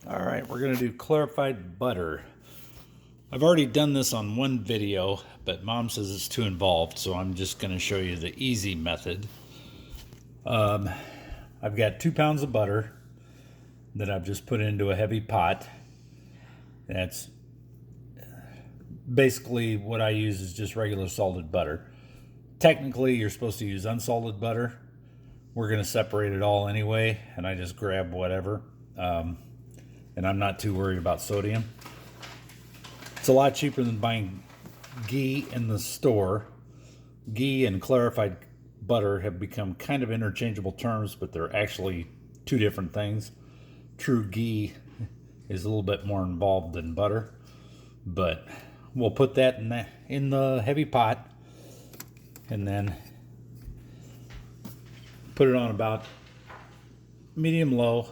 All right, we're gonna do clarified butter. I've already done this on one video, but Mom says it's too involved, so I'm just gonna show you the easy method. I've got 2 pounds of butter that I've just put into a heavy pot. That's basically what I use is just regular salted butter. Technically, you're supposed to use unsalted butter. We're gonna separate it all anyway, and I just grab whatever. And I'm not too worried about sodium. It's a lot cheaper than buying ghee in the store. Ghee and clarified butter have become kind of interchangeable terms, but they're actually two different things. True ghee is a little bit more involved than butter, but we'll put that in the heavy pot and then put it on about medium low,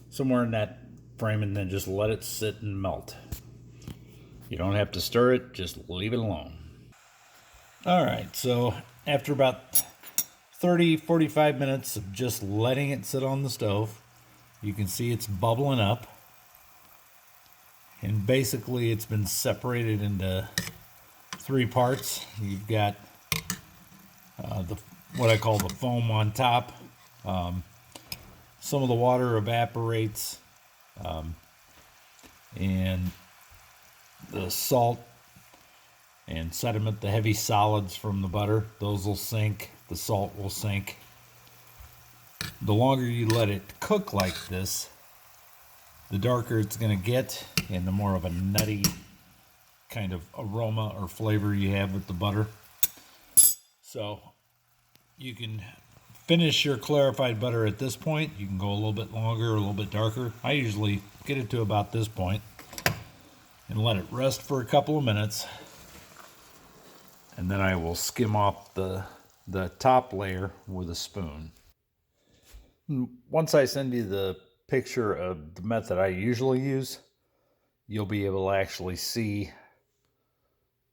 somewhere in that frame, and then just let it sit and melt. You don't have to stir it, just leave it alone. All right, so after about 30-45 minutes of just letting it sit on the stove, you can see it's bubbling up. And basically it's been separated into 3 parts. You've got what I call the foam on top. Some of the water evaporates, and the salt and sediment, the heavy solids from the butter, those will sink. The salt will sink. The longer you let it cook like this, the darker it's going to get and the more of a nutty kind of aroma or flavor you have with the butter. So you can finish your clarified butter at this point. You can go a little bit longer or a little bit darker. I usually get it to about this point and let it rest for a couple of minutes. And then I will skim off the top layer with a spoon. Once I send you the picture of the method I usually use, you'll be able to actually see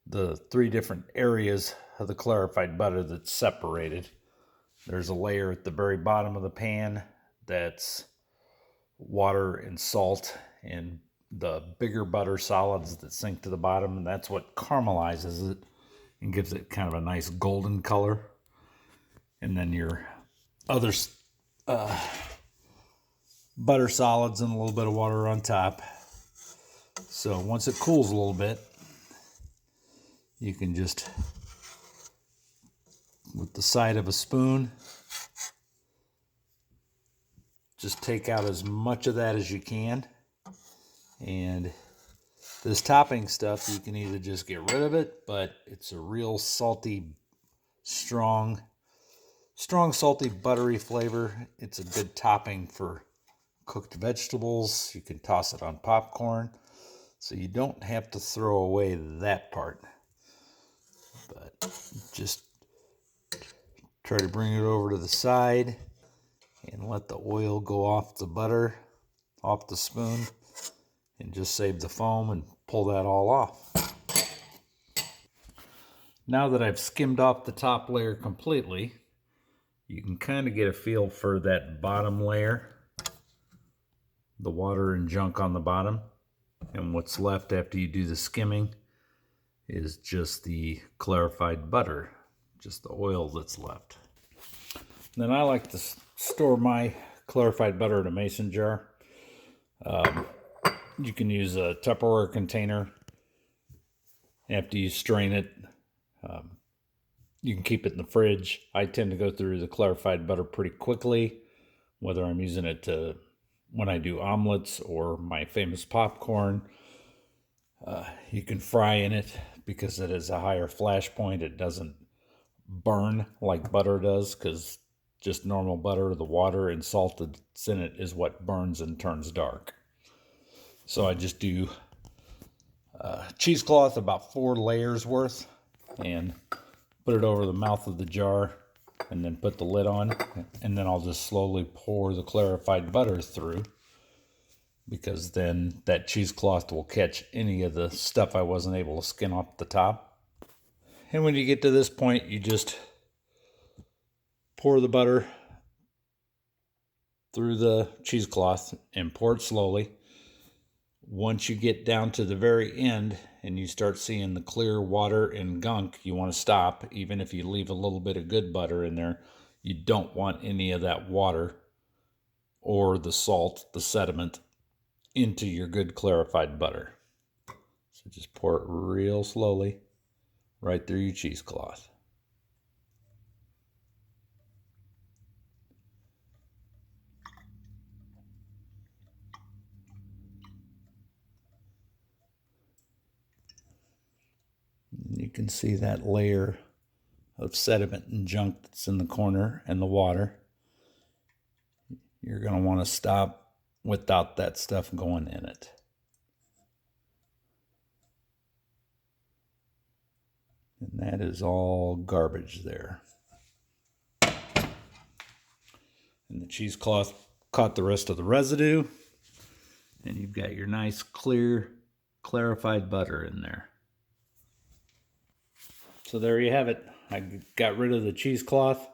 the 3 different areas of the clarified butter that's separated. There's a layer at the very bottom of the pan that's water and salt and the bigger butter solids that sink to the bottom, and that's what caramelizes it and gives it kind of a nice golden color. And then your other butter solids and a little bit of water on top. So once it cools a little bit, you can just, with the side of a spoon, just take out as much of that as you can. And this topping stuff, you can either just get rid of it, but it's a real salty, strong salty buttery flavor. It's a good topping for cooked vegetables. You can toss it on popcorn, so you don't have to throw away that part. But just try to bring it over to the side and let the oil go off the butter, off the spoon, and just save the foam and pull that all off. Now that I've skimmed off the top layer completely, you can kind of get a feel for that bottom layer, the water and junk on the bottom. And what's left after you do the skimming is just the clarified butter, just the oil that's left. And then I like to store my clarified butter in a mason jar. You can use a Tupperware container. After you strain it, you can keep it in the fridge. I tend to go through the clarified butter pretty quickly, whether I'm using it to when I do omelets or my famous popcorn. You can fry in it because it has a higher flash point. It doesn't burn like butter does, because just normal butter, the water and salt that's in it is what burns and turns dark. So I just do cheesecloth, about 4 layers worth, and put it over the mouth of the jar, and then put the lid on, and then I'll just slowly pour the clarified butter through, because then that cheesecloth will catch any of the stuff I wasn't able to skin off the top. And when you get to this point, you just pour the butter through the cheesecloth and pour it slowly. Once you get down to the very end and you start seeing the clear water and gunk, you want to stop. Even if you leave a little bit of good butter in there, you don't want any of that water or the salt, the sediment, into your good clarified butter. So just pour it real slowly right through your cheesecloth. You can see that layer of sediment and junk that's in the corner and the water. You're going to want to stop without that stuff going in it. And that is all garbage there. And the cheesecloth caught the rest of the residue. And you've got your nice, clear, clarified butter in there. So there you have it. I got rid of the cheesecloth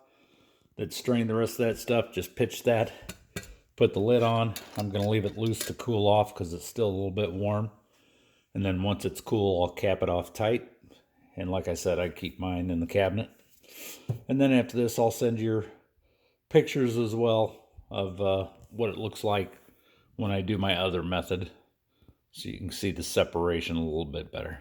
that strained the rest of that stuff. Just pitched that, put the lid on. I'm going to leave it loose to cool off because it's still a little bit warm. And then once it's cool, I'll cap it off tight. And like I said, I keep mine in the cabinet. And then after this, I'll send you pictures as well of what it looks like when I do my other method, so you can see the separation a little bit better.